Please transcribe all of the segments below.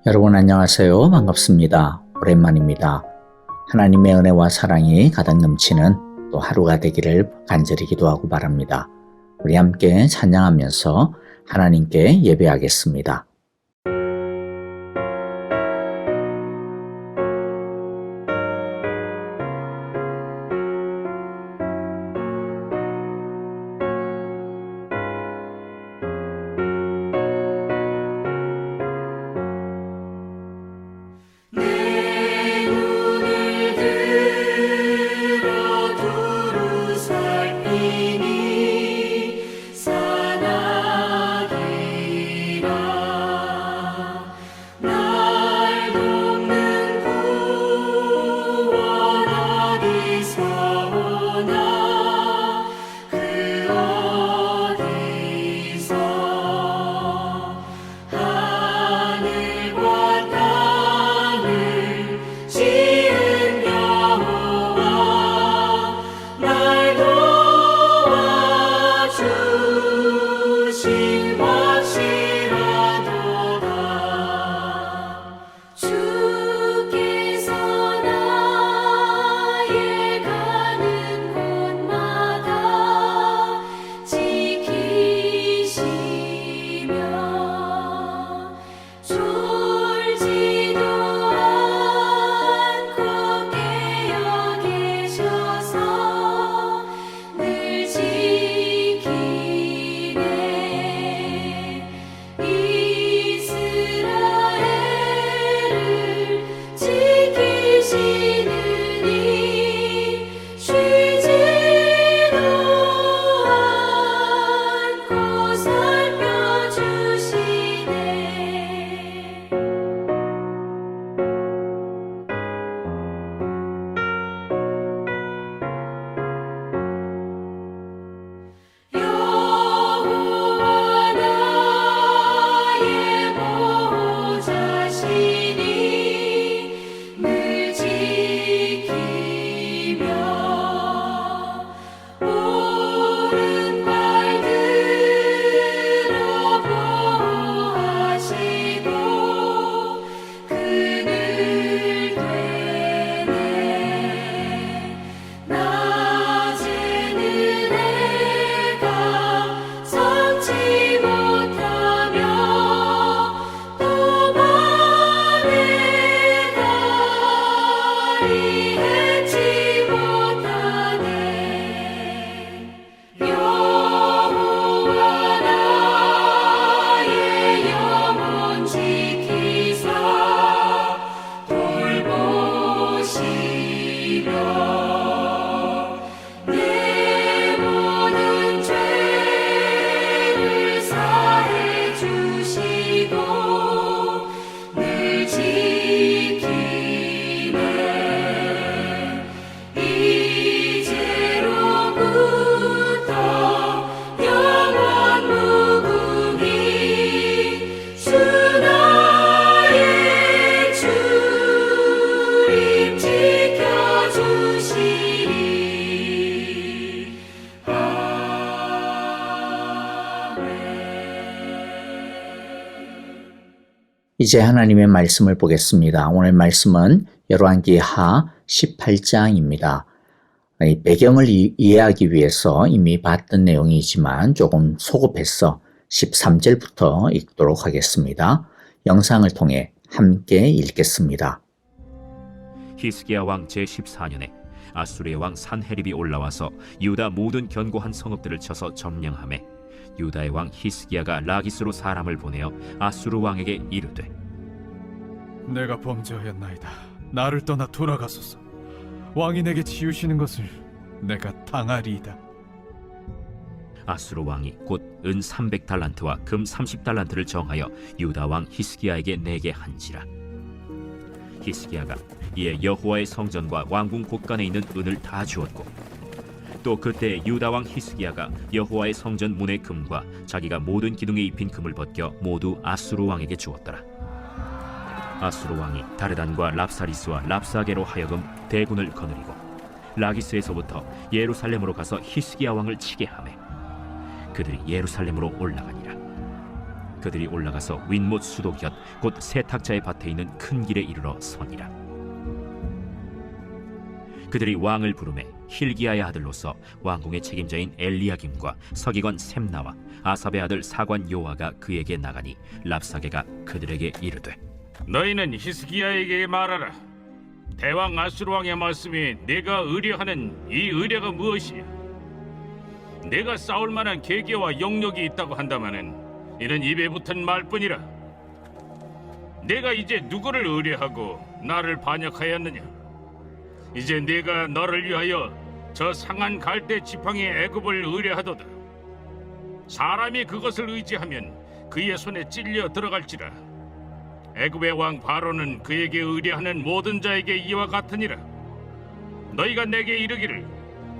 여러분 안녕하세요. 반갑습니다. 오랜만입니다. 하나님의 은혜와 사랑이 가득 넘치는 또 하루가 되기를 간절히 기도하고 바랍니다. 우리 함께 찬양하면서 하나님께 예배하겠습니다. 이제 하나님의 말씀을 보겠습니다. 오늘 말씀은 열왕기하 18장입니다. 이 배경을 이해하기 위해서 이미 봤던 내용이지만 조금 소급해서 13절부터 읽도록 하겠습니다. 영상을 통해 함께 읽겠습니다. 히스기야 왕 제14년에 아수르의 왕 산헤립이 올라와서 유다 모든 견고한 성읍들을 쳐서 점령하매 유다의 왕 히스기야가 라기스로 사람을 보내어 아수르 왕에게 이르되 내가 범죄하였나이다. 나를 떠나 돌아가소서. 왕이 내게 지으시는 것을 내가 당하리이다. 아수르 왕이 곧 은 300달란트와 금 30달란트를 정하여 유다 왕 히스기야에게 내게 한지라. 히스기야가 이에 여호와의 성전과 왕궁 곳간에 있는 은을 다 주었고 또 그때 유다 왕 히스기야가 여호와의 성전 문의 금과 자기가 모든 기둥에 입힌 금을 벗겨 모두 아수르 왕에게 주었더라. 아수르 왕이 다르단과 랍사리스와 랍사게로 하여금 대군을 거느리고 라기스에서부터 예루살렘으로 가서 히스기야 왕을 치게 하매 그들이 예루살렘으로 올라가니라. 그들이 올라가서 윗못 수도 곁 곧 세탁자의 밭에 있는 큰 길에 이르러 서니라. 그들이 왕을 부르매 힐기야의 아들로서 왕궁의 책임자인 엘리야김과 서기관 셈나와 아삽의 아들 사관 요아가 그에게 나가니 랍사게가 그들에게 이르되 너희는 히스기야에게 말하라. 대왕 아수르 왕의 말씀이 내가 의뢰하는 이 의뢰가 무엇이냐? 내가 싸울 만한 계기와 영역이 있다고 한다마는 이는 입에 붙은 말뿐이라. 내가 이제 누구를 의뢰하고 나를 반역하였느냐? 이제 내가 너를 위하여 저 상한 갈대 지팡이 애굽을 의뢰하도다. 사람이 그것을 의지하면 그의 손에 찔려 들어갈지라. 애굽의 왕 바로는 그에게 의뢰하는 모든 자에게 이와 같으니라. 너희가 내게 이르기를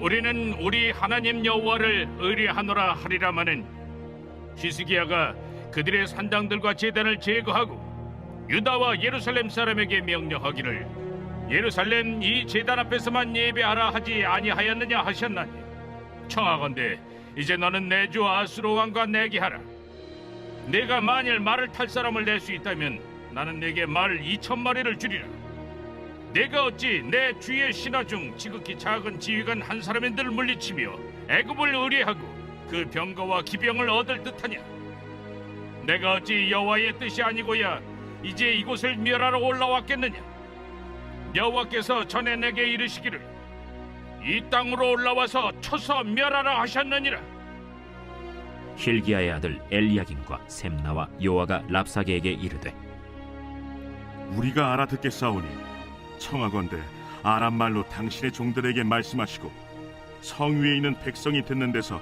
우리는 우리 하나님 여호와를 의뢰하노라 하리라마는 히스기야가 그들의 산당들과 제단을 제거하고 유다와 예루살렘 사람에게 명령하기를 예루살렘 이 제단 앞에서만 예배하라 하지 아니하였느냐 하셨나니 청하건대 이제 너는 내 주 아수르 왕과 내게 하라. 내가 만일 말을 탈 사람을 낼 수 있다면 나는 내게 말 2,000마리를 주리라. 내가 어찌 내 주의 신하 중 지극히 작은 지휘관 한 사람인들 물리치며 애굽을 의뢰하고 그 병거와 기병을 얻을 듯하냐? 내가 어찌 여호와의 뜻이 아니고야 이제 이곳을 멸하러 올라왔겠느냐? 여호와께서 전에 내게 이르시기를 이 땅으로 올라와서 쳐서 멸하라 하셨느니라. 힐기야의 아들 엘리야김과 셈나와 요아가 랍사게에게 이르되 우리가 알아듣겠사오니 청하건대 아람 말로 당신의 종들에게 말씀하시고 성 위에 있는 백성이 듣는 데서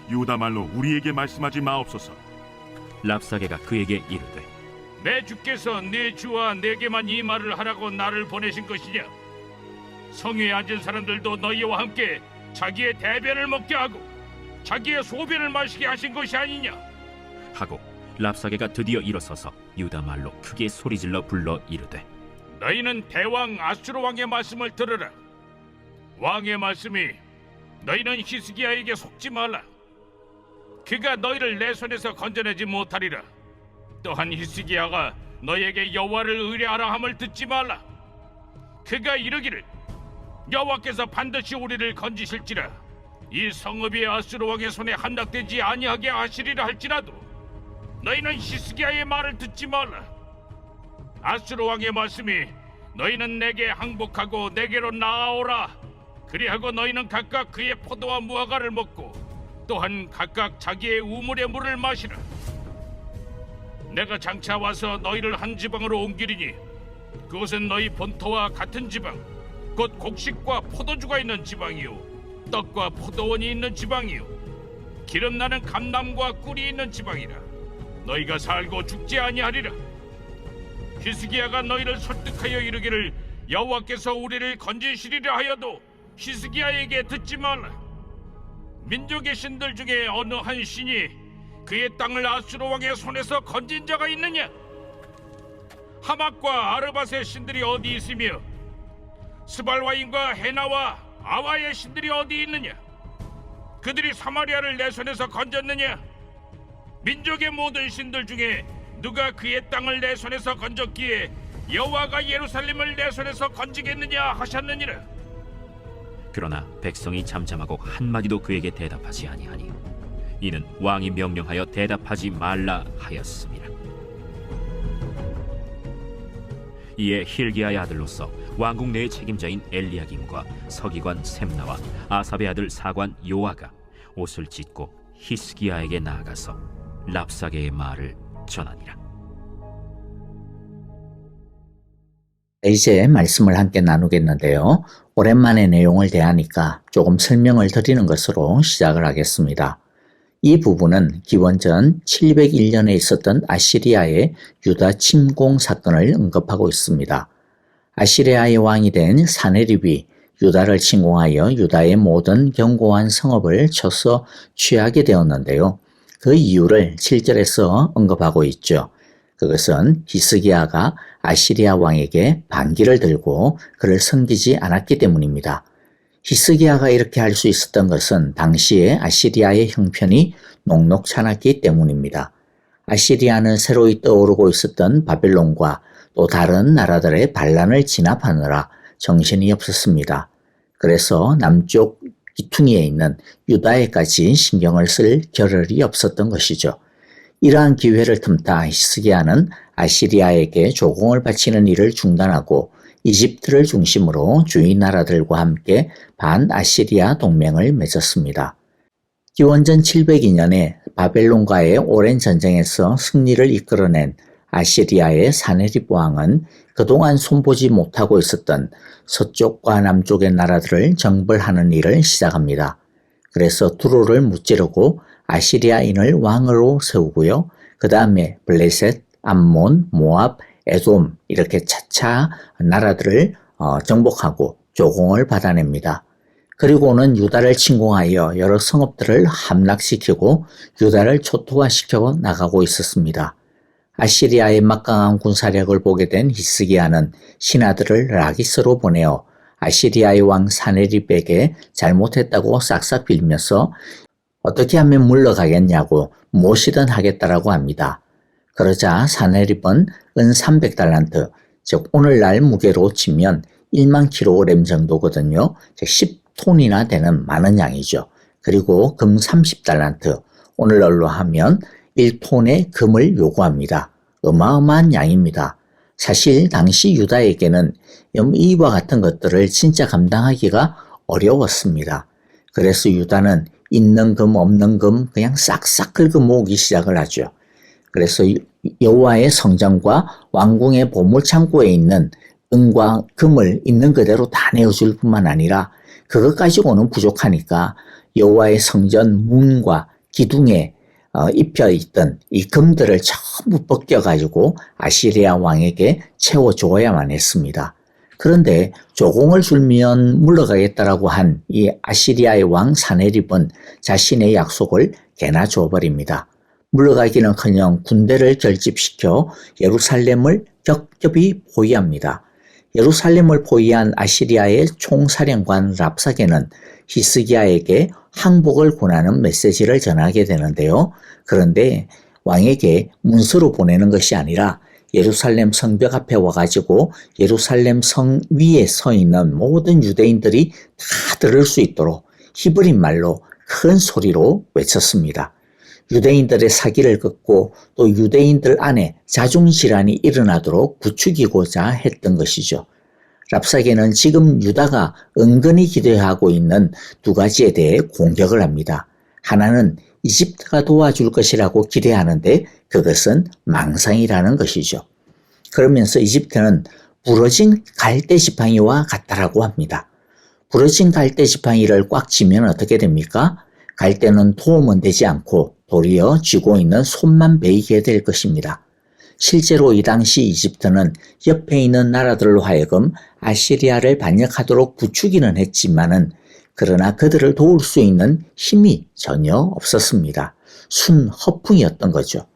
유다 말로 우리에게 말씀하지 마옵소서. 랍사게가 그에게 이르되 내 주께서 내 주와 내게만 이 말을 하라고 나를 보내신 것이냐? 성위에 앉은 사람들도 너희와 함께 자기의 대변을 먹게 하고 자기의 소변을 마시게 하신 것이 아니냐? 하고 랍사게가 드디어 일어서서 유다 말로 크게 소리질러 불러 이르되 너희는 대왕 아수르 왕의 말씀을 들으라. 왕의 말씀이 너희는 히스기야에게 속지 말라. 그가 너희를 내 손에서 건져내지 못하리라. 또한 히스기야가 너희에게 여호와를 의뢰하라 함을 듣지 말라. 그가 이르기를 여호와께서 반드시 우리를 건지실지라. 이 성읍이 아수르 왕의 손에 함락되지 아니하게 하시리라 할지라도 너희는 히스기야의 말을 듣지 말라. 아수르 왕의 말씀이 너희는 내게 항복하고 내게로 나아오라. 그리하고 너희는 각각 그의 포도와 무화과를 먹고 또한 각각 자기의 우물의 물을 마시라. 내가 장차 와서 너희를 한 지방으로 옮기리니 그곳은 너희 본토와 같은 지방 곧 곡식과 포도주가 있는 지방이요 떡과 포도원이 있는 지방이요 기름나는 감람과 꿀이 있는 지방이라. 너희가 살고 죽지 아니하리라. 히스기야가 너희를 설득하여 이르기를 여호와께서 우리를 건지시리라 하여도 히스기야에게 듣지 말라. 민족의 신들 중에 어느 한 신이 그의 땅을 아수르 왕의 손에서 건진 자가 있느냐? 하맛과 아르밧의 신들이 어디 있으며 스발와임과 헤나와 아와의 신들이 어디 있느냐? 그들이 사마리아를 내 손에서 건졌느냐? 민족의 모든 신들 중에 누가 그의 땅을 내 손에서 건졌기에 여호와가 예루살렘을 내 손에서 건지겠느냐 하셨느니라. 그러나 백성이 잠잠하고 한마디도 그에게 대답하지 아니하니 이는 왕이 명령하여 대답하지 말라 하였습니다. 이에 힐기야의 아들로서 왕궁 내의 책임자인 엘리야김과 서기관 셈나와 아삽의 아들 사관 요아가 옷을 찢고 히스기야에게 나아가서 랍사게의 말을 전하니라. 이제 말씀을 함께 나누겠는데요. 오랜만에 내용을 대하니까 조금 설명을 드리는 것으로 시작을 하겠습니다. 이 부분은 기원전 701년에 있었던 아시리아의 유다 침공 사건을 언급하고 있습니다. 아시리아의 왕이 된 사네립이 유다를 침공하여 유다의 모든 견고한 성읍을 쳐서 취하게 되었는데요. 그 이유를 7절에서 언급하고 있죠. 그것은 히스기야가 아시리아 왕에게 반기를 들고 그를 섬기지 않았기 때문입니다. 히스기야가 이렇게 할 수 있었던 것은 당시에 아시리아의 형편이 녹록찮았기 때문입니다. 아시리아는 새로이 떠오르고 있었던 바벨론과 또 다른 나라들의 반란을 진압하느라 정신이 없었습니다. 그래서 남쪽 기퉁이에 있는 유다에까지 신경을 쓸 겨를이 없었던 것이죠. 이러한 기회를 틈타 히스기야는 아시리아에게 조공을 바치는 일을 중단하고 이집트를 중심으로 주위 나라들과 함께 반아시리아 동맹을 맺었습니다. 기원전 702년에 바벨론과의 오랜 전쟁에서 승리를 이끌어낸 아시리아의 사네립 왕은 그동안 손보지 못하고 있었던 서쪽과 남쪽의 나라들을 정벌하는 일을 시작합니다. 그래서 두로를 무찌르고 아시리아인을 왕으로 세우고요. 그 다음에 블레셋, 암몬, 모압, 에돔 이렇게 차차 나라들을 정복하고 조공을 받아냅니다. 그리고는 유다를 침공하여 여러 성읍들을 함락시키고 유다를 초토화시켜 나가고 있었습니다. 아시리아의 막강한 군사력을 보게 된 히스기야는 신하들을 라기스로 보내어 아시리아의 왕 사네립에게 잘못했다고 싹싹 빌면서 어떻게 하면 물러가겠냐고 무엇이든 하겠다라고 합니다. 그러자 사네립은 은 300달란트, 즉 오늘날 무게로 치면 1만 킬로그램 정도거든요. 즉 10톤이나 되는 많은 양이죠. 그리고 금 30달란트, 오늘날로 하면 1톤의 금을 요구합니다. 어마어마한 양입니다. 사실 당시 유다에게는 이와 같은 것들을 진짜 감당하기가 어려웠습니다. 그래서 유다는 있는 금 없는 금 그냥 싹싹 긁어 모으기 시작을 하죠. 그래서 여호와의 성전과 왕궁의 보물창고에 있는 은과 금을 있는 그대로 다 내어줄 뿐만 아니라 그것 가지고는 부족하니까 여호와의 성전 문과 기둥에 입혀있던 이 금들을 전부 벗겨가지고 아시리아 왕에게 채워줘야만 했습니다. 그런데 조공을 줄면 물러가겠다라고 한 이 아시리아의 왕 사네립은 자신의 약속을 개나 줘버립니다. 물러가기는커녕 군대를 결집시켜 예루살렘을 겹겹이 포위합니다. 예루살렘을 포위한 아시리아의 총사령관 랍사게는 히스기야에게 항복을 권하는 메시지를 전하게 되는데요. 그런데 왕에게 문서로 보내는 것이 아니라 예루살렘 성벽 앞에 와가지고 예루살렘 성 위에 서 있는 모든 유대인들이 다 들을 수 있도록 히브리 말로 큰 소리로 외쳤습니다. 유대인들의 사기를 긋고 또 유대인들 안에 자중질환이 일어나도록 부추기고자 했던 것이죠. 랍사게는 지금 유다가 은근히 기대하고 있는 두 가지에 대해 공격을 합니다. 하나는 이집트가 도와줄 것이라고 기대하는데 그것은 망상이라는 것이죠. 그러면서 이집트는 부러진 갈대 지팡이와 같다라고 합니다. 부러진 갈대 지팡이를 꽉 쥐면 어떻게 됩니까? 갈대는 도움은 되지 않고 도리어 쥐고 있는 손만 베이게 될 것입니다. 실제로 이 당시 이집트는 옆에 있는 나라들로 하여금 아시리아를 반역하도록 부추기는 했지만은 그러나 그들을 도울 수 있는 힘이 전혀 없었습니다. 순 허풍이었던 거죠.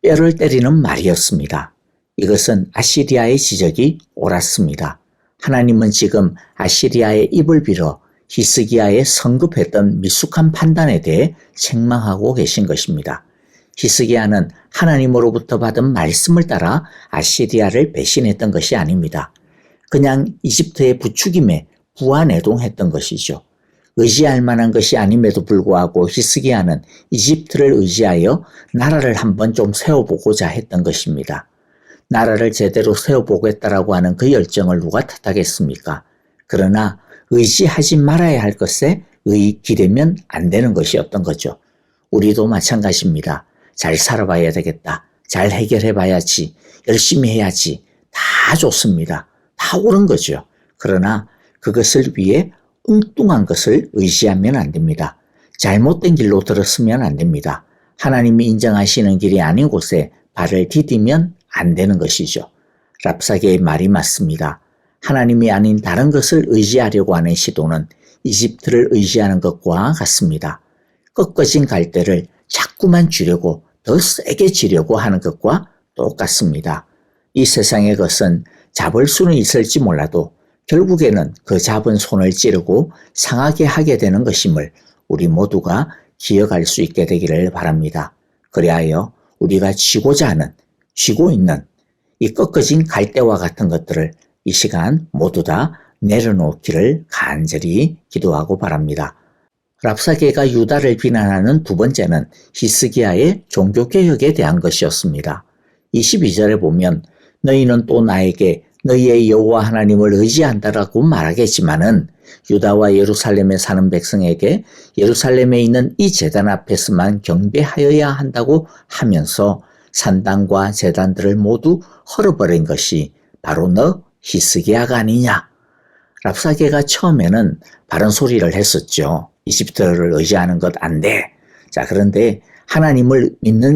뼈를 때리는 말이었습니다. 이것은 아시리아의 지적이 옳았습니다. 하나님은 지금 아시리아의 입을 빌어 히스기야의 성급했던 미숙한 판단에 대해 책망하고 계신 것입니다. 히스기야는 하나님으로부터 받은 말씀을 따라 아시리아를 배신했던 것이 아닙니다. 그냥 이집트의 부추김에 부안해동했던 것이죠. 의지할 만한 것이 아님에도 불구하고 히스기야는 이집트를 의지하여 나라를 한번 좀 세워보고자 했던 것입니다. 나라를 제대로 세워보겠다라고 하는 그 열정을 누가 탓하겠습니까? 그러나 의지하지 말아야 할 것에 기대면 안 되는 것이었던 거죠. 우리도 마찬가지입니다. 잘 살아봐야 되겠다. 잘 해결해봐야지. 열심히 해야지. 다 좋습니다. 다 옳은 거죠. 그러나 그것을 위해 엉뚱한 것을 의지하면 안 됩니다. 잘못된 길로 들었으면 안 됩니다. 하나님이 인정하시는 길이 아닌 곳에 발을 디디면 안 되는 것이죠. 랍사게의 말이 맞습니다. 하나님이 아닌 다른 것을 의지하려고 하는 시도는 이집트를 의지하는 것과 같습니다. 꺾어진 갈대를 자꾸만 쥐려고 더 세게 쥐려고 하는 것과 똑같습니다. 이 세상의 것은 잡을 수는 있을지 몰라도 결국에는 그 잡은 손을 찌르고 상하게 하게 되는 것임을 우리 모두가 기억할 수 있게 되기를 바랍니다. 그리하여 우리가 쥐고자 하는, 쥐고 있는 이 꺾어진 갈대와 같은 것들을 이 시간 모두 다 내려놓기를 간절히 기도하고 바랍니다. 랍사게가 유다를 비난하는 두 번째는 히스기야의 종교개혁에 대한 것이었습니다. 22절에 보면 너희는 또 나에게 너희의 여호와 하나님을 의지한다라고 말하겠지만은 유다와 예루살렘에 사는 백성에게 예루살렘에 있는 이 제단 앞에서만 경배하여야 한다고 하면서 산당과 제단들을 모두 헐어버린 것이 바로 너 히스기야가 아니냐. 랍사게가 처음에는 바른 소리를 했었죠. 이집트를 의지하는 것 안 돼. 자, 그런데 하나님을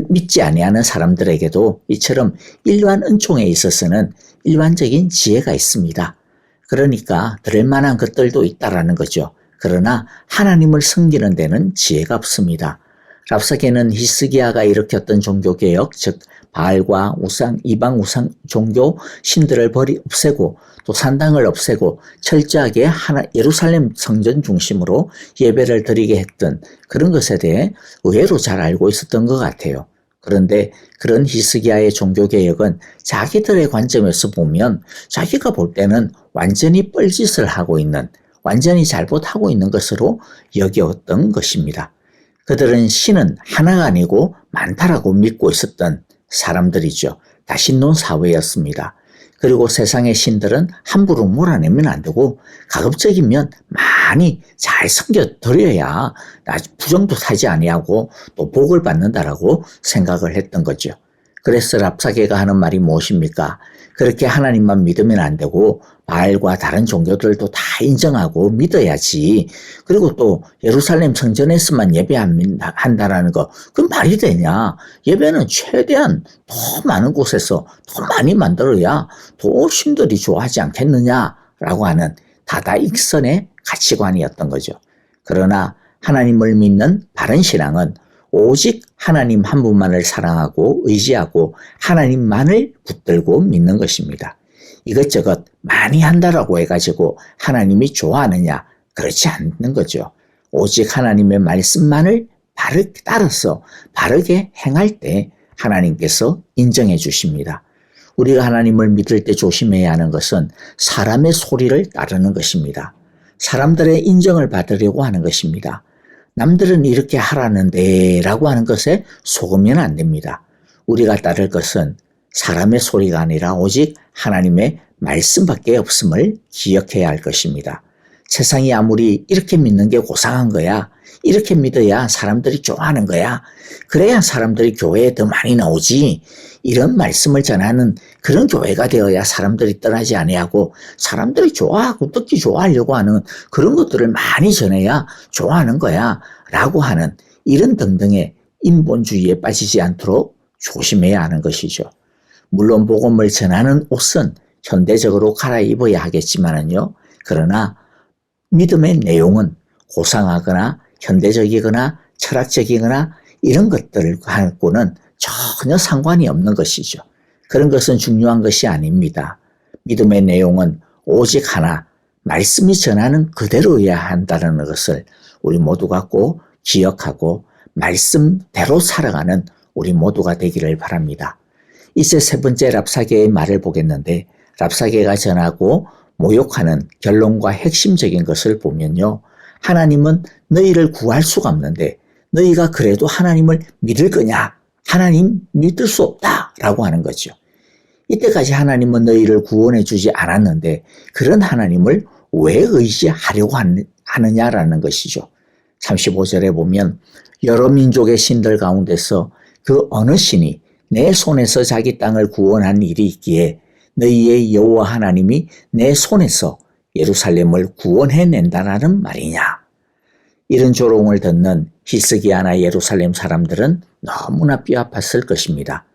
믿지 아니하는 사람들에게도 이처럼 일반 은총에 있어서는 일반적인 지혜가 있습니다. 그러니까 들을 만한 것들도 있다라는 거죠. 그러나 하나님을 섬기는 데는 지혜가 없습니다. 랍사게는 히스기야가 일으켰던 종교개혁, 즉 바알과 우상, 이방 우상 종교 신들을 없애고 또 산당을 없애고 철저하게 예루살렘 성전 중심으로 예배를 드리게 했던 그런 것에 대해 의외로 잘 알고 있었던 것 같아요. 그런데 그런 히스기야의 종교개혁은 자기들의 관점에서 보면 자기가 볼 때는 완전히 뻘짓을 하고 있는, 완전히 잘못하고 있는 것으로 여겼던 것입니다. 그들은 신은 하나가 아니고 많다라고 믿고 있었던 사람들이죠. 다신론 사회였습니다. 그리고 세상의 신들은 함부로 몰아내면 안 되고 가급적이면 많이 잘 섬겨드려야 부정도 타지 아니하고 또 복을 받는다라고 생각을 했던 거죠. 그래서 랍사게가 하는 말이 무엇입니까? 그렇게 하나님만 믿으면 안 되고 바알과 다른 종교들도 다 인정하고 믿어야지. 그리고 또 예루살렘 성전에서만 예배한다라는 거, 그건 말이 되냐? 예배는 최대한 더 많은 곳에서 더 많이 만들어야 더 신들이 좋아하지 않겠느냐라고 하는 다다익선의 가치관이었던 거죠. 그러나 하나님을 믿는 바른 신앙은 오직 하나님 한 분만을 사랑하고 의지하고 하나님만을 붙들고 믿는 것입니다. 이것저것 많이 한다라고 해가지고 하나님이 좋아하느냐? 그렇지 않는 거죠. 오직 하나님의 말씀만을 바르게 따라서 바르게 행할 때 하나님께서 인정해 주십니다. 우리가 하나님을 믿을 때 조심해야 하는 것은 사람의 소리를 따르는 것입니다. 사람들의 인정을 받으려고 하는 것입니다. 남들은 이렇게 하라는데 라고 하는 것에 속으면 안 됩니다. 우리가 따를 것은 사람의 소리가 아니라 오직 하나님의 말씀밖에 없음을 기억해야 할 것입니다. 세상이 아무리 이렇게 믿는 게 고상한 거야, 이렇게 믿어야 사람들이 좋아하는 거야, 그래야 사람들이 교회에 더 많이 나오지, 이런 말씀을 전하는 그런 교회가 되어야 사람들이 떠나지 아니하고 사람들이 좋아하고 듣기 좋아하려고 하는 그런 것들을 많이 전해야 좋아하는 거야 라고 하는 이런 등등의 인본주의에 빠지지 않도록 조심해야 하는 것이죠. 물론 복음을 전하는 옷은 현대적으로 갈아입어야 하겠지만은요, 그러나 믿음의 내용은 고상하거나 현대적이거나 철학적이거나 이런 것들하고는 전혀 상관이 없는 것이죠. 그런 것은 중요한 것이 아닙니다. 믿음의 내용은 오직 하나, 말씀이 전하는 그대로여야 한다는 것을 우리 모두가 꼭 기억하고 말씀대로 살아가는 우리 모두가 되기를 바랍니다. 이제 세 번째 랍사게의 말을 보겠는데, 랍사게가 전하고 모욕하는 결론과 핵심적인 것을 보면요, 하나님은 너희를 구할 수가 없는데 너희가 그래도 하나님을 믿을 거냐? 하나님 믿을 수 없다라고 하는 거죠. 이때까지 하나님은 너희를 구원해 주지 않았는데 그런 하나님을 왜 의지하려고 하느냐라는 것이죠. 35절에 보면 여러 민족의 신들 가운데서 그 어느 신이 내 손에서 자기 땅을 구원한 일이 있기에 너희의 여호와 하나님이 내 손에서 예루살렘을 구원해낸다라는 말이냐. 이런 조롱을 듣는 히스기야나 예루살렘 사람들은 너무나 뼈아팠을 것입니다.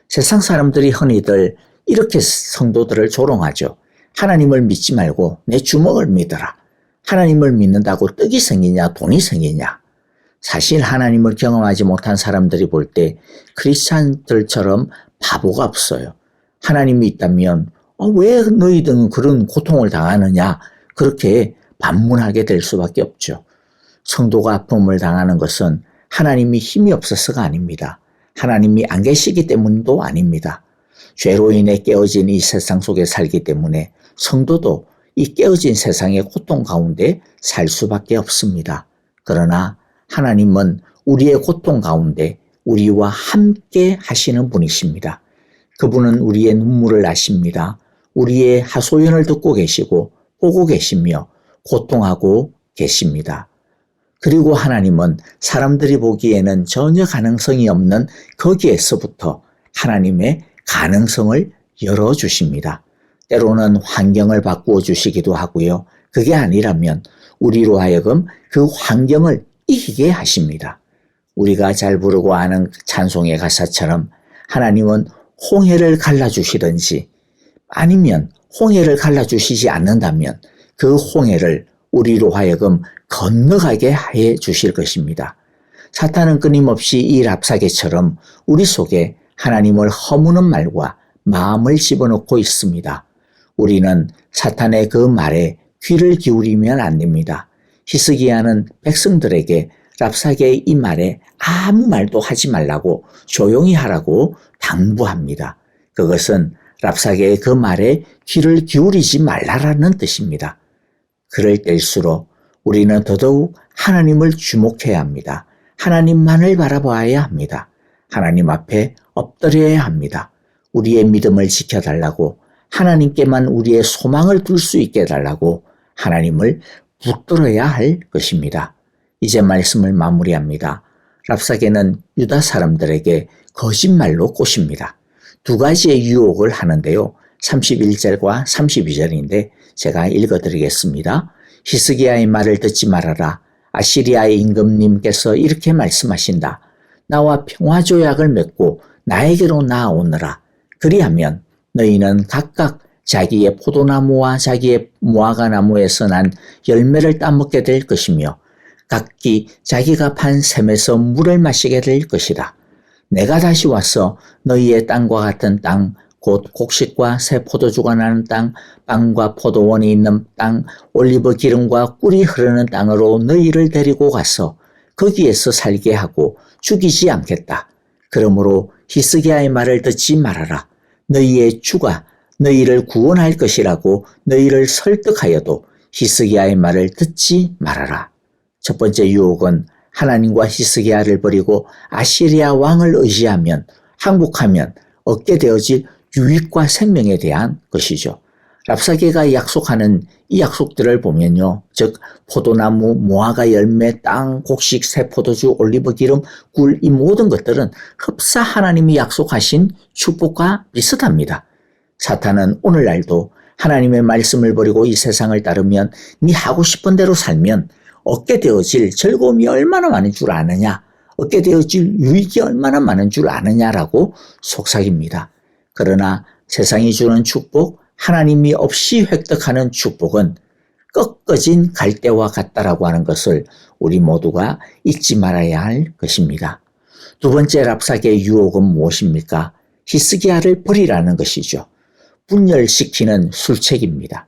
세상 사람들이 흔히들 이렇게 성도들을 조롱하죠. 하나님을 믿지 말고 내 주먹을 믿어라. 하나님을 믿는다고 떡이 생기냐 돈이 생기냐. 사실 하나님을 경험하지 못한 사람들이 볼 때 크리스찬들처럼 바보가 없어요. 하나님이 있다면 왜 너희들은 그런 고통을 당하느냐, 그렇게 반문하게 될 수밖에 없죠. 성도가 아픔을 당하는 것은 하나님이 힘이 없어서가 아닙니다. 하나님이 안 계시기 때문도 아닙니다. 죄로 인해 깨어진 이 세상 속에 살기 때문에 성도도 이 깨어진 세상의 고통 가운데 살 수밖에 없습니다. 그러나 하나님은 우리의 고통 가운데 우리와 함께 하시는 분이십니다. 그분은 우리의 눈물을 아십니다. 우리의 하소연을 듣고 계시고 보고 계시며 고통하고 계십니다. 그리고 하나님은 사람들이 보기에는 전혀 가능성이 없는 거기에서부터 하나님의 가능성을 열어주십니다. 때로는 환경을 바꾸어 주시기도 하고요. 그게 아니라면 우리로 하여금 그 환경을 이기게 하십니다. 우리가 잘 부르고 아는 찬송의 가사처럼 하나님은 홍해를 갈라주시든지 아니면 홍해를 갈라주시지 않는다면 그 홍해를 우리로 하여금 건너가게 해 주실 것입니다. 사탄은 끊임없이 이 랍사개처럼 우리 속에 하나님을 허무는 말과 마음을 집어넣고 있습니다. 우리는 사탄의 그 말에 귀를 기울이면 안 됩니다. 히스기야는 백성들에게 랍사개의 이 말에 아무 말도 하지 말라고 조용히 하라고 당부합니다. 그것은 랍사개의 그 말에 귀를 기울이지 말라라는 뜻입니다. 그럴 때일수록 우리는 더더욱 하나님을 주목해야 합니다. 하나님만을 바라봐야 합니다. 하나님 앞에 엎드려야 합니다. 우리의 믿음을 지켜달라고 하나님께만 우리의 소망을 둘 수 있게 해달라고 하나님을 붙들어야 할 것입니다. 이제 말씀을 마무리합니다. 랍사개는 유다 사람들에게 거짓말로 꼬십니다. 두 가지의 유혹을 하는데요. 31절과 32절인데 제가 읽어드리겠습니다. 히스기야의 말을 듣지 말아라. 아시리아의 임금님께서 이렇게 말씀하신다. 나와 평화조약을 맺고 나에게로 나아오너라. 그리하면 너희는 각각 자기의 포도나무와 자기의 무화과나무에서 난 열매를 따먹게 될 것이며 각기 자기가 판 샘에서 물을 마시게 될 것이다. 내가 다시 와서 너희의 땅과 같은 땅, 곧 곡식과 새 포도주가 나는 땅, 빵과 포도원이 있는 땅, 올리브 기름과 꿀이 흐르는 땅으로 너희를 데리고 가서 거기에서 살게 하고 죽이지 않겠다. 그러므로 히스기야의 말을 듣지 말아라. 너희의 주가 너희를 구원할 것이라고 너희를 설득하여도 히스기야의 말을 듣지 말아라. 첫 번째 유혹은 하나님과 히스기야를 버리고 아시리아 왕을 의지하면 항복하면 얻게 되어질 유익과 생명에 대한 것이죠. 랍사개가 약속하는 이 약속들을 보면요. 즉 포도나무, 무화과 열매, 땅, 곡식, 새 포도주, 올리브 기름, 꿀 이 모든 것들은 흡사 하나님이 약속하신 축복과 비슷합니다. 사탄은 오늘날도 하나님의 말씀을 버리고 이 세상을 따르면 네 하고 싶은 대로 살면 얻게 되어질 즐거움이 얼마나 많은 줄 아느냐, 얻게 되어질 유익이 얼마나 많은 줄 아느냐라고 속삭입니다. 그러나 세상이 주는 축복, 하나님이 없이 획득하는 축복은 꺾어진 갈대와 같다라고 하는 것을 우리 모두가 잊지 말아야 할 것입니다. 두 번째 랍사개의 유혹은 무엇입니까? 히스기야를 버리라는 것이죠. 분열시키는 술책입니다.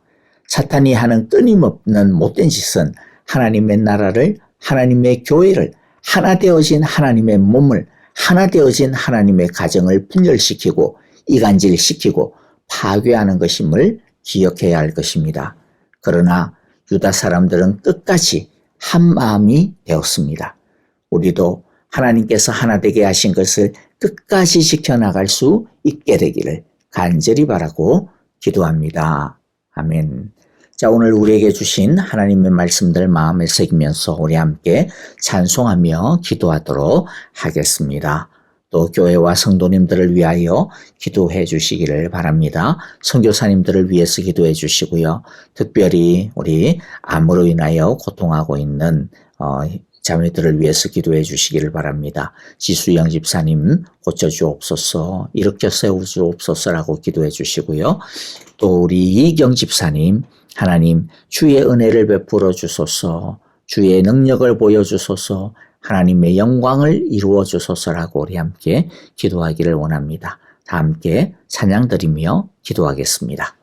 사탄이 하는 끊임없는 못된 짓은 하나님의 나라를, 하나님의 교회를, 하나 되어진 하나님의 몸을, 하나 되어진 하나님의 가정을 분열시키고 이간질시키고 파괴하는 것임을 기억해야 할 것입니다. 그러나 유다 사람들은 끝까지 한 마음이 되었습니다. 우리도 하나님께서 하나 되게 하신 것을 끝까지 지켜나갈 수 있게 되기를 간절히 바라고 기도합니다. 아멘. 자, 오늘 우리에게 주신 하나님의 말씀들 마음에 새기면서 우리 함께 찬송하며 기도하도록 하겠습니다. 또 교회와 성도님들을 위하여 기도해 주시기를 바랍니다. 선교사님들을 위해서 기도해 주시고요. 특별히 우리 암으로 인하여 고통하고 있는 자매들을 위해서 기도해 주시기를 바랍니다. 지수영 집사님 고쳐주옵소서, 일으켜 세워주옵소서라고 기도해 주시고요. 또 우리 이경 집사님, 하나님 주의 은혜를 베풀어 주소서, 주의 능력을 보여주소서, 하나님의 영광을 이루어 주소서라고 우리 함께 기도하기를 원합니다. 다 함께 찬양 드리며 기도하겠습니다.